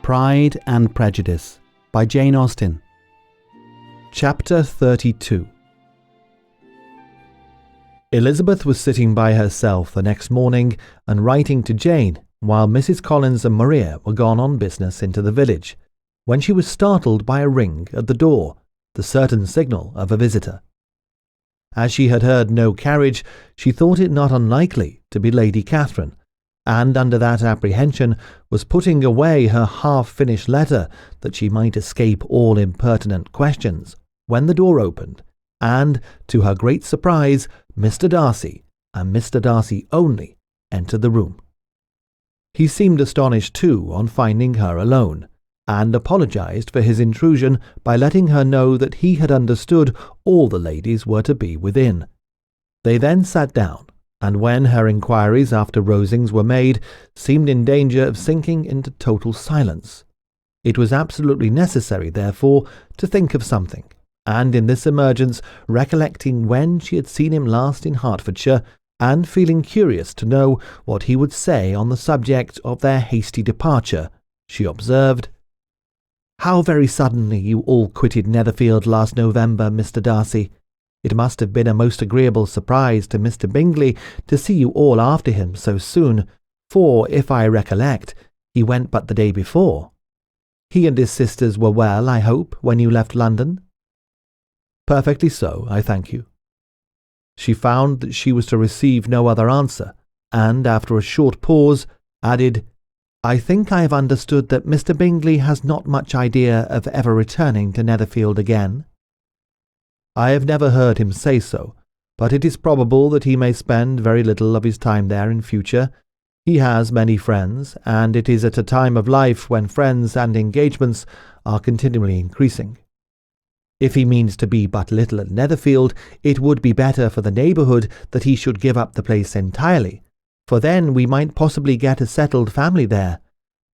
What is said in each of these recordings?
Pride and Prejudice by Jane Austen. Chapter 32. Elizabeth was sitting by herself the next morning and writing to Jane while Mrs. Collins and Maria were gone on business into the village, when she was startled by a ring at the door, the certain signal of a visitor. As she had heard no carriage, she thought it not unlikely to be Lady Catherine, and under that apprehension was putting away her half-finished letter that she might escape all impertinent questions, when the door opened, and, to her great surprise, Mr. Darcy, and Mr. Darcy only, entered the room. He seemed astonished too on finding her alone, and apologized for his intrusion by letting her know that he had understood all the ladies were to be within. They then sat down, and when her inquiries after Rosings were made, seemed in danger of sinking into total silence. It was absolutely necessary, therefore, to think of something, and in this emergence, recollecting when she had seen him last in Hertfordshire, and feeling curious to know what he would say on the subject of their hasty departure, she observed, "How very suddenly you all quitted Netherfield last November, Mr. Darcy. It must have been a most agreeable surprise to Mr. Bingley to see you all after him so soon, for, if I recollect, he went but the day before. He and his sisters were well, I hope, when you left London?" "Perfectly so, I thank you." She found that she was to receive no other answer, and, after a short pause, added, "I think I have understood that Mr. Bingley has not much idea of ever returning to Netherfield again." "I have never heard him say so, but it is probable that he may spend very little of his time there in future. He has many friends, and it is at a time of life when friends and engagements are continually increasing. If he means to be but little at Netherfield, it would be better for the neighbourhood that he should give up the place entirely, for then we might possibly get a settled family there.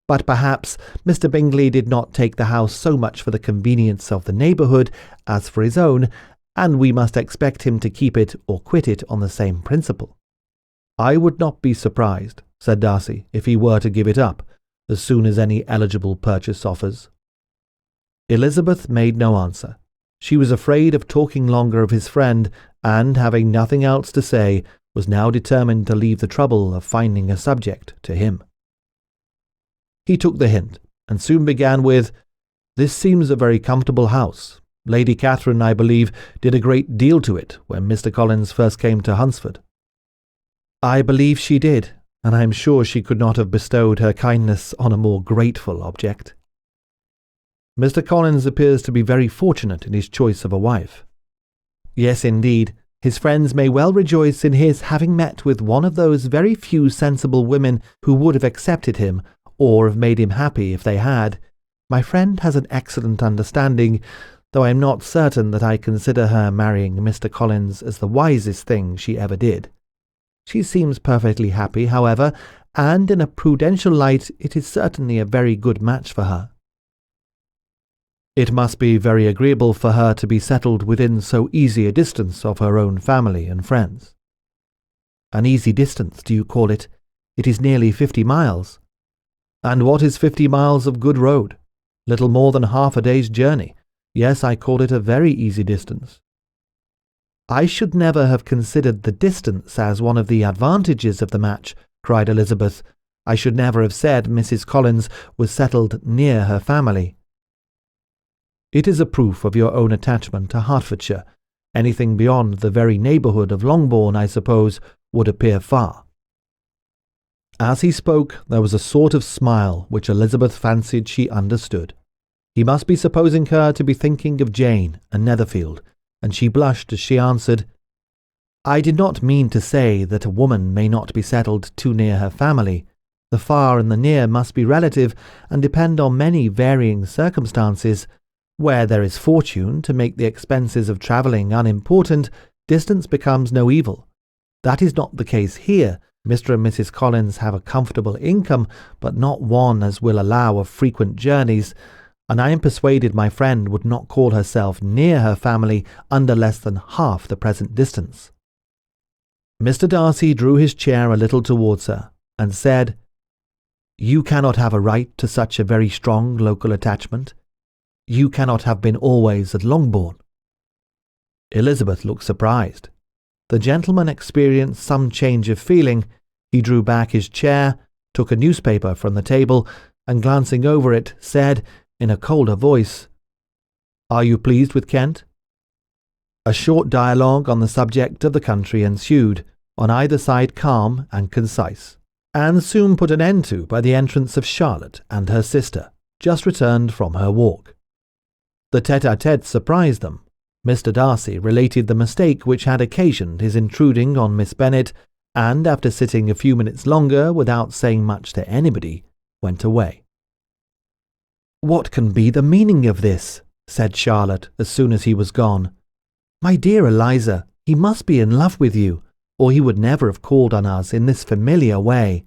But perhaps Mr. Bingley did not take the house so much for the convenience of the neighbourhood as for his own, and we must expect him to keep it or quit it on the same principle." "I would not be surprised," said Darcy, "if he were to give it up, as soon as any eligible purchase offers." Elizabeth made no answer. She was afraid of talking longer of his friend, and, having nothing else to say, was now determined to leave the trouble of finding a subject to him. He took the hint, and soon began with, "This seems a very comfortable house. Lady Catherine, I believe, did a great deal to it when Mr. Collins first came to Hunsford." "I believe she did, and I am sure she could not have bestowed her kindness on a more grateful object." "Mr. Collins appears to be very fortunate in his choice of a wife." "Yes, indeed. His friends may well rejoice in his having met with one of those very few sensible women who would have accepted him, or have made him happy if they had. My friend has an excellent understanding, though I am not certain that I consider her marrying Mr. Collins as the wisest thing she ever did. She seems perfectly happy, however, and in a prudential light it is certainly a very good match for her." "It must be very agreeable for her to be settled within so easy a distance of her own family and friends." "An easy distance, do you call it? It is nearly 50 miles. "And what is 50 miles of good road? Little more than half a day's journey. Yes, I call it a very easy distance." "I should never have considered the distance as one of the advantages of the match," cried Elizabeth. "I should never have said Mrs. Collins was settled near her family." "It is a proof of your own attachment to Hertfordshire. Anything beyond the very neighbourhood of Longbourn, I suppose, would appear far." As he spoke, there was a sort of smile which Elizabeth fancied she understood. He must be supposing her to be thinking of Jane and Netherfield, and she blushed as she answered, "I did not mean to say that a woman may not be settled too near her family. The far and the near must be relative, and depend on many varying circumstances. Where there is fortune to make the expenses of travelling unimportant, distance becomes no evil. That is not the case here. Mr. and Mrs. Collins have a comfortable income, but not one as will allow of frequent journeys, and I am persuaded my friend would not call herself near her family under less than half the present distance." Mr. Darcy drew his chair a little towards her, and said, You cannot have a right to such a very strong local attachment. You cannot have been always at Longbourn." Elizabeth looked surprised. The gentleman experienced some change of feeling. He drew back his chair, took a newspaper from the table, and glancing over it, said, in a colder voice, "Are you pleased with Kent?" A short dialogue on the subject of the country ensued, on either side calm and concise, and soon put an end to by the entrance of Charlotte and her sister, just returned from her walk. The tête-à-tête surprised them. Mr. Darcy related the mistake which had occasioned his intruding on Miss Bennet, and after sitting a few minutes longer without saying much to anybody, went away. "What can be the meaning of this?" said Charlotte as soon as he was gone. "My dear Eliza, he must be in love with you, or he would never have called on us in this familiar way."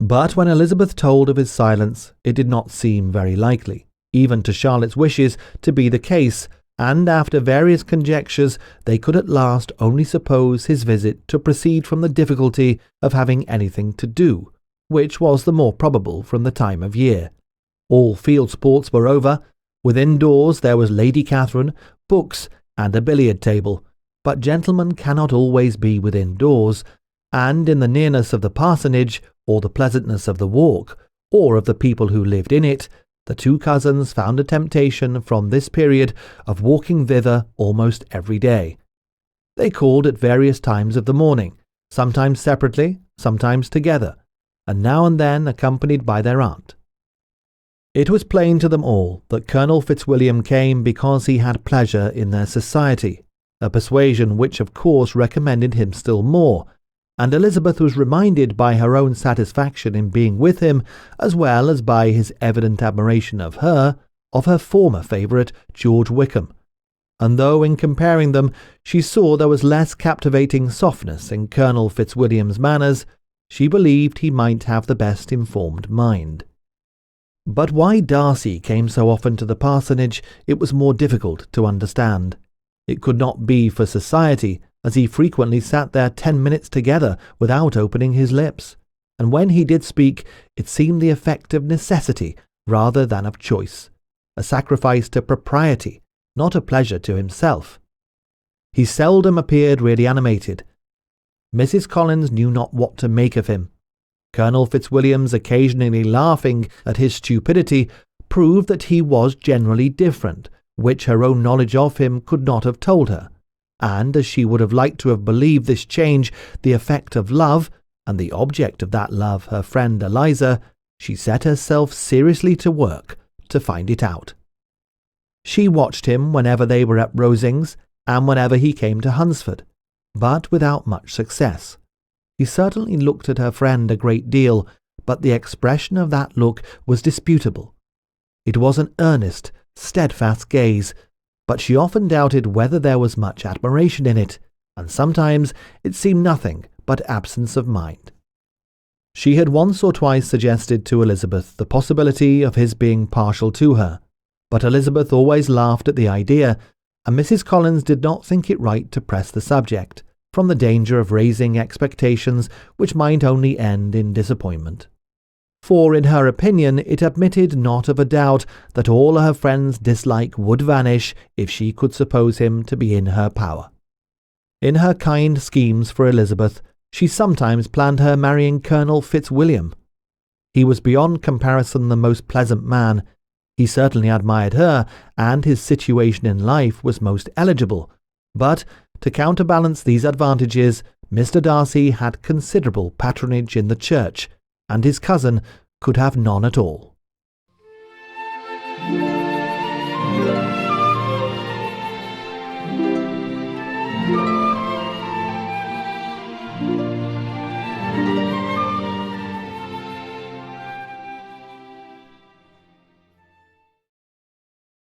But when Elizabeth told of his silence, it did not seem very likely, even to Charlotte's wishes, to be the case, and after various conjectures they could at last only suppose his visit to proceed from the difficulty of having anything to do, which was the more probable from the time of year. All field sports were over. Within doors there was Lady Catherine, books, and a billiard table, but gentlemen cannot always be within doors, and in the nearness of the parsonage, or the pleasantness of the walk, or of the people who lived in it, the two cousins found a temptation from this period of walking thither almost every day. They called at various times of the morning, sometimes separately, sometimes together, and now and then accompanied by their aunt. It was plain to them all that Colonel Fitzwilliam came because he had pleasure in their society, a persuasion which of course recommended him still more, and Elizabeth was reminded by her own satisfaction in being with him, as well as by his evident admiration of her former favourite, George Wickham, and though in comparing them she saw there was less captivating softness in Colonel Fitzwilliam's manners, she believed he might have the best informed mind. But why Darcy came so often to the parsonage it was more difficult to understand. It could not be for society, as he frequently sat there 10 minutes together without opening his lips, and when he did speak it seemed the effect of necessity rather than of choice, a sacrifice to propriety, not a pleasure to himself. He seldom appeared really animated. Mrs. Collins knew not what to make of him. Colonel Fitzwilliam's occasionally laughing at his stupidity proved that he was generally different, which her own knowledge of him could not have told her, and as she would have liked to have believed this change the effect of love, and the object of that love her friend Eliza, she set herself seriously to work to find it out. She watched him whenever they were at Rosings, and whenever he came to Hunsford, but without much success. He certainly looked at her friend a great deal, but the expression of that look was disputable. It was an earnest, steadfast gaze, but she often doubted whether there was much admiration in it, and sometimes it seemed nothing but absence of mind. She had once or twice suggested to Elizabeth the possibility of his being partial to her, but Elizabeth always laughed at the idea, and Mrs. Collins did not think it right to press the subject, from the danger of raising expectations which might only end in disappointment. For in her opinion it admitted not of a doubt that all her friend's dislike would vanish if she could suppose him to be in her power. In her kind schemes for Elizabeth, she sometimes planned her marrying Colonel Fitzwilliam. He was beyond comparison the most pleasant man. He certainly admired her, and his situation in life was most eligible, but to counterbalance these advantages, Mr. Darcy had considerable patronage in the church, and his cousin could have none at all.